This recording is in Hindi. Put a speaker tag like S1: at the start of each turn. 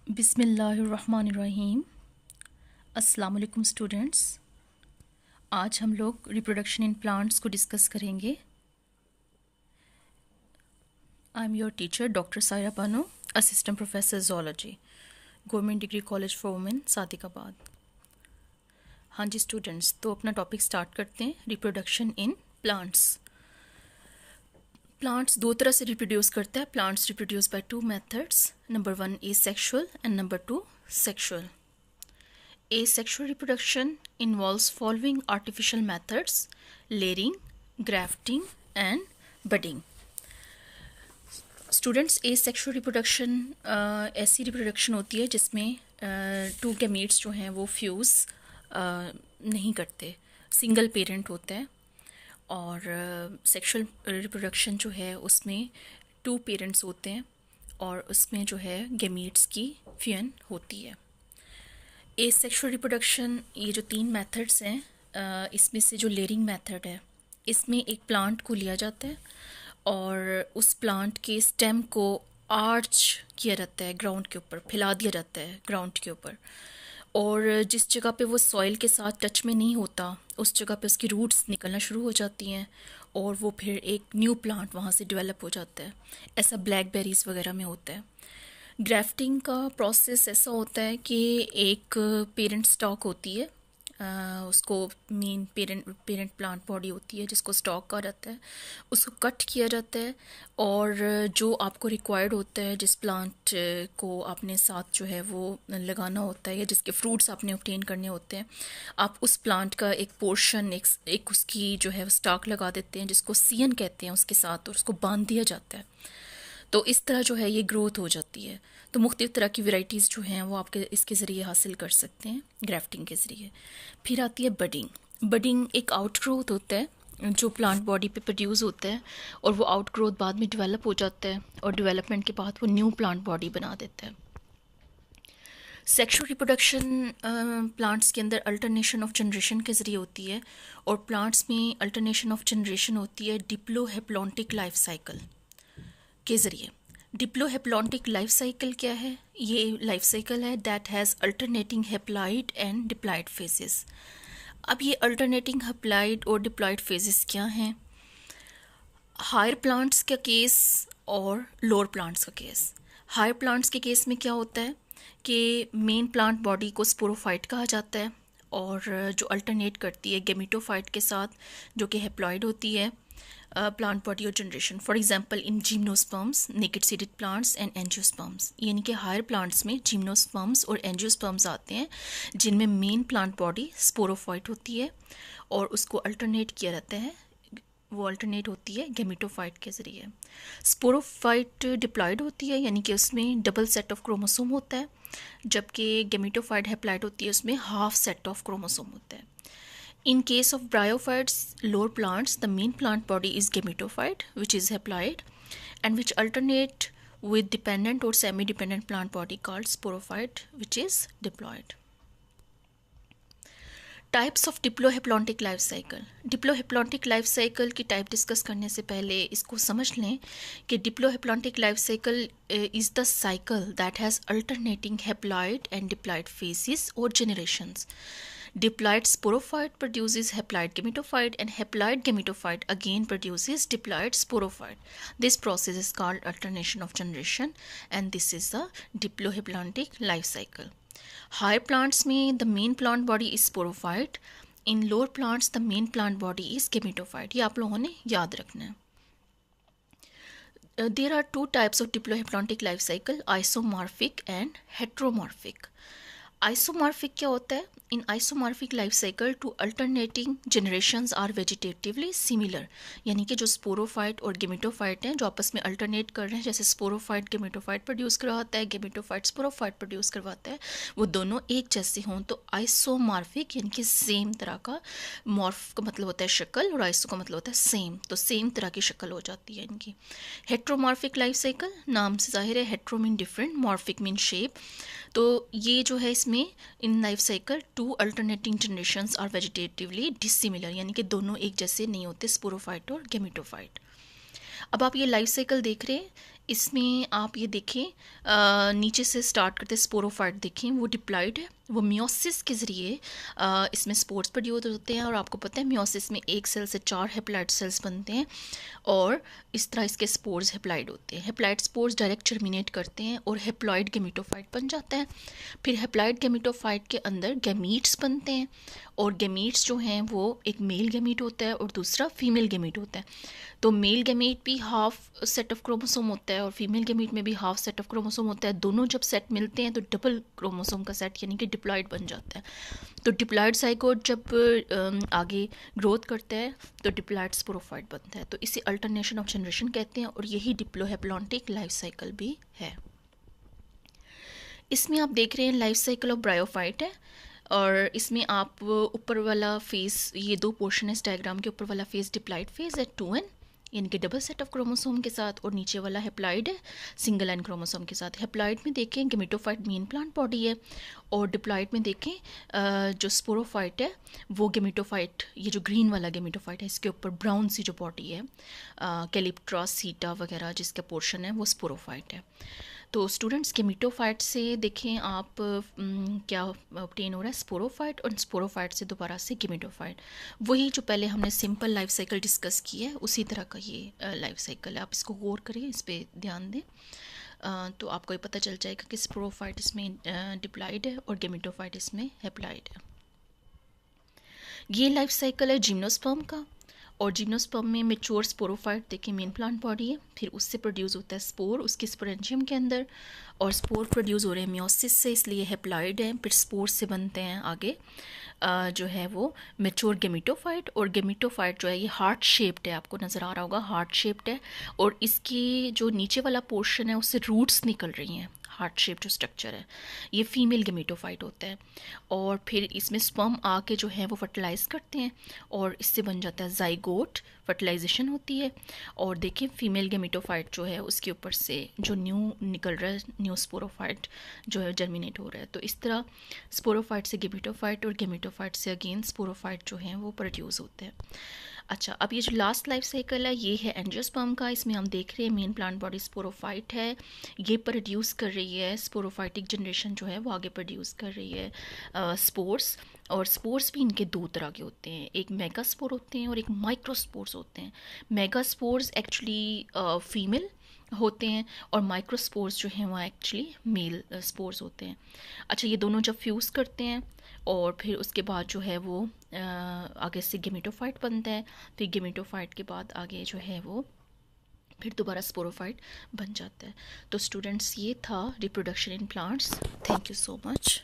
S1: बिस्मिल्लाहिर्रहमानिर्रहीम। अस्सलाम वालेकुम स्टूडेंट्स। आज हम लोग रिप्रोडक्शन इन प्लांट्स को डिस्कस करेंगे। I am your teacher doctor Saira Bano, assistant professor zoology, government degree college for women, Sadiqabad. हाँ जी स्टूडेंट्स, तो अपना टॉपिक स्टार्ट करते हैं। Reproduction in plants. प्लांट्स दो तरह से रिप्रोड्यूस करता है। Plants reproduce by two methods. Number 1 asexual and number 2 sexual. Asexual reproduction involves following artificial methods: layering, grafting and budding. Students, asexual reproduction ऐसी रिप्रोडक्शन होती है जिसमें टू गैमीट्स जो हैं वो फ्यूज़ नहीं करते, सिंगल पेरेंट होता है। और सेक्सुअल रिप्रोडक्शन जो है उसमें टू पेरेंट्स होते हैं और उसमें जो है गैमीट्स की फ्यूजन होती है। एसेक्सुअल रिप्रोडक्शन, ये जो तीन मेथड्स हैं, इसमें से जो लेयरिंग मेथड है, इसमें एक प्लांट को लिया जाता है और उस प्लांट के स्टेम को आर्च किया जाता है, ग्राउंड के ऊपर फैला दिया जाता है ग्राउंड के ऊपर। और जिस जगह पे वो सॉइल के साथ टच में नहीं होता उस जगह पे उसकी रूट्स निकलना शुरू हो जाती हैं और वो फिर एक न्यू प्लांट वहाँ से डेवलप हो जाता है। ऐसा ब्लैकबेरीज वगैरह में होता है। ग्राफ्टिंग का प्रोसेस ऐसा होता है कि एक पेरेंट स्टॉक होती है, उसको मेन पेरेंट प्लांट बॉडी होती है जिसको स्टॉक कहा जाता है, उसको कट किया जाता है और जो आपको रिक्वायर्ड होता है, जिस प्लांट को आपने साथ जो है वो लगाना होता है या जिसके फ्रूट्स आपने ऑब्टेन करने होते हैं, आप उस प्लांट का एक पोर्शन एक उसकी जो है स्टॉक लगा देते हैं जिसको सीयन कहते हैं उसके साथ, और उसको बांध दिया जाता है। तो इस तरह जो है ये ग्रोथ हो जाती है। तो मुख्तलिफ़ तरह की वैरायटीज़ जो हैं वो आपके इसके ज़रिए हासिल कर सकते हैं ग्राफ्टिंग के ज़रिए। फिर आती है बडिंग। बडिंग एक आउट ग्रोथ होता है जो प्लांट बॉडी पे प्रोड्यूस होता है और वो आउट ग्रोथ बाद में डेवलप हो जाता है और डेवलपमेंट के बाद वो न्यू प्लांट बॉडी बना देता है। सेक्सुअल रिप्रोडक्शन प्लांट्स के अंदर अल्टरनेशन ऑफ जनरेशन के ज़रिए होती है और प्लांट्स में अल्टरनेशन ऑफ जनरेशन होती है डिप्लोहेप्लॉन्टिक लाइफ साइकिल के ज़रिए। डिप्लोहेप्लॉन्टिक लाइफ साइकिल क्या है? ये लाइफ साइकिल है that has alternating haploid and diploid phases. अब ये अल्टरनेटिंग हेप्लॉइड और डिप्लॉइड फेजेस क्या हैं? हायर प्लांट्स का केस और लोअर प्लांट्स का केस। हायर प्लांट्स के केस में क्या होता है कि मेन प्लांट बॉडी को स्पोरोफाइट कहा जाता है और जो अल्टरनेट करती है गेमिटोफाइट के साथ जो कि हेप्लॉइड होती है प्लांट बॉडी और generation. For example in gymnosperms, naked seeded plants and angiosperms, यानी कि हायर प्लांट्स में जिम्नोस्पर्म्स और एंजियोस्पर्म्स आते हैं जिनमें मेन प्लांट बॉडी स्पोरोफाइट होती है और उसको अल्टरनेट किया जाता है, वो अल्टरनेट होती है गेमिटोफाइट के ज़रिए। स्पोरोफाइट डिप्लॉयड होती है यानी कि उसमें डबल सेट ऑफ क्रोमोसोम होता है, जबकि गेमिटोफाइट हेप्लॉइड होती है उसमें हाफ सेट ऑफ क्रोमोसोम होता है। In case of bryophytes, lower plants, the main plant body is gametophyte, which is haploid, and which alternate with dependent or semi-dependent plant body called sporophyte, which is diploid. Types of diplohaplontic life cycle. Diplohaplontic life cycle की टाइप डिस्कस करने से पहले इसको समझ लें कि diplohaplontic life cycle is the cycle that has alternating haploid and diploid phases और generations. Diploid sporophyte produces haploid gametophyte and haploid gametophyte again produces diploid sporophyte. This process is called alternation of generation and this is the diploheplontic life cycle. Higher plants में the main plant body is sporophyte. In lower plants the main plant body is gametophyte. ये आप लोगों ने याद रखना है। There are two types of diploheplontic life cycle, isomorphic and heteromorphic. Isomorphic क्या होता है? In isomorphic life cycle two alternating generations are vegetatively similar, यानी कि जो स्पोरोफाइट और गेमिटोफाइट हैं जो आपस में अल्टरनेट कर रहे हैं, जैसे स्पोरोफाइट गेमिटोफाइट प्रोड्यूस करवाता है, गेमिटोफाइट स्पोरोफाइट प्रोड्यूस करवाता है, वो दोनों एक जैसे हों तो आइसोमॉर्फिक यानी कि सेम तरह का। मॉर्फ का मतलब होता है शक्ल और आइसो का मतलब होता है सेम, तो सेम तरह की शक्ल हो जाती है इनकी। हेट्रोमॉर्फिक लाइफ साइकिल, नाम से जाहिर है hetero mean different, morphic mean shape. तो ये जो है इसमें in life cycle two alternating generations are vegetatively dissimilar, यानी कि दोनों एक जैसे नहीं होते, स्पोरोफाइट और गेमिटोफाइट। अब आप ये लाइफ साइकिल देख रहे हैं, इसमें आप ये देखें, नीचे से स्टार्ट करते स्पोरोफाइट देखें, वो डिप्लॉइड है, वो मियोसिस के ज़रिए इसमें स्पोर्स प्रोड्यूस होते हैं। और आपको पता है मियोसिस में एक सेल से 4 हेप्लॉइड सेल्स बनते हैं और इस तरह इसके स्पोर्स हेप्लॉइड होते हैं। हेप्लॉइड स्पोर्स डायरेक्ट जर्मिनेट करते हैं और हेप्लॉइड गेमिटोफाइट बन जाता है। फिर हेप्लॉइड गेमिटोफाइट के अंदर गैमीट्स बनते हैं और गैमीट्स जो हैं वो एक मेल गैमीट होता है और दूसरा फीमेल गैमीट होता है। तो मेल गैमीट भी हाफ सेट ऑफ क्रोमोसोम होता है और फीमेल गैमीट में भी हाफ सेट ऑफ क्रोमोसोम होता है। दोनों जब सेट मिलते हैं तो डबल क्रोमोसोम का सेट यानी कि डिप्लॉइड बन जाता है। तो डिप्लॉइड जाइगोट जब आगे ग्रोथ करता है तो डिप्लॉइड स्पोरोफाइट बनता है। तो इसे अल्टरनेशन ऑफ जनरेशन कहते हैं और यही डिप्लोहेप्लॉन्टिक लाइफ साइकिल भी है। इसमें आप देख रहे हैं लाइफ साइकिल ऑफ ब्रायोफाइट है और इसमें आप ऊपर वाला फेस, ये दो पोर्शन है इस डायग्राम के, ऊपर वाला फेस डिप्लॉइड फेस है 2n यानी कि डबल सेट ऑफ क्रोमोसोम के साथ और नीचे वाला हेप्लॉइड है सिंगल एन क्रोमोसोम के साथ। हेप्लॉइड में देखें गेमिटोफाइट मेन प्लांट बॉडी है और डिप्लॉइड में देखें जो स्पोरोफाइट है वो गेमिटोफाइट, ये जो ग्रीन वाला गेमिटोफाइट है इसके ऊपर ब्राउन सी जो बॉडी है कैलिप्ट्रा सीटा वगैरह जिसका पोर्शन है वो स्पोरोफाइट है। तो स्टूडेंट्स गेमिटोफाइट से देखें आप क्या ऑब्टेन हो रहा है, स्पोरोफाइट, और स्पोरोफाइट से दोबारा से गेमिटोफाइट। वही जो पहले हमने सिंपल लाइफ साइकिल डिस्कस की है उसी तरह का ये लाइफ साइकिल है। आप इसको गौर करें, इस पर ध्यान दें तो आपको ये पता चल जाएगा कि स्पोरोफाइट इसमें डिप्लॉइड है और गेमिटोफाइट इसमें हेप्लॉइड है। ये लाइफ साइकिल है जिम्नोस्पर्म का और जिम्नोस्पर्म में मेच्योर स्पोरोफाइट देखिए मेन प्लांट बॉडी है, फिर उससे प्रोड्यूस होता है स्पोर उसके स्पोरेंजियम के अंदर और स्पोर प्रोड्यूस हो रहे हैं मियोसिस से इसलिए हेप्लॉइड है। फिर स्पोर से बनते हैं आगे जो है वो मेच्योर गेमिटोफाइट और गेमिटोफाइट जो है ये हार्ट शेप्ड है, आपको नज़र आ रहा होगा हार्ट शेप्ड है और इसकी जो नीचे वाला पोर्शन है उससे रूट्स निकल रही हैं। हार्ट शेप जो स्ट्रक्चर है ये फीमेल गेमिटोफाइट होता है और फिर इसमें स्पर्म आके जो है वो फर्टिलाइज करते हैं और इससे बन जाता है जाइगोट, फर्टिलाइजेशन होती है और देखिए फीमेल गेमिटोफाइट जो है उसके ऊपर से जो न्यू निकल रहा है, न्यू स्पोरोफाइट जो है जर्मिनेट हो रहा है। तो इस तरह स्पोरोफाइट से गेमिटोफाइट और गेमिटोफाइट से अगेन स्पोरोफाइट जो हैं वो प्रोड्यूस होते हैं। अच्छा, अब ये जो लास्ट लाइफ साइकिल है ये है एंजियोस्पर्म का। इसमें हम देख रहे हैं मेन प्लांट बॉडी स्पोरोफाइट है, ये प्रोड्यूस कर रही है स्पोरोफाइटिक जनरेशन जो है वो आगे प्रोड्यूस कर रही है स्पोर्स। और स्पोर्स भी इनके दो तरह के होते हैं, एक मेगास्पोर होते हैं और एक माइक्रोस्पोर्स होते हैं। मेगास्पोर्स एक्चुअली फीमेल होते हैं और माइक्रोस्पोर्स जो हैं वो एक्चुअली मेल स्पोर्स होते हैं। अच्छा, ये दोनों जब फ्यूज़ करते हैं और फिर उसके बाद जो है वो आगे से गेमिटोफाइट बनता है, फिर गेमिटोफाइट के बाद आगे जो है वो फिर दोबारा स्पोरोफाइट बन जाता है। तो स्टूडेंट्स ये था reproduction in plants. Thank you so much.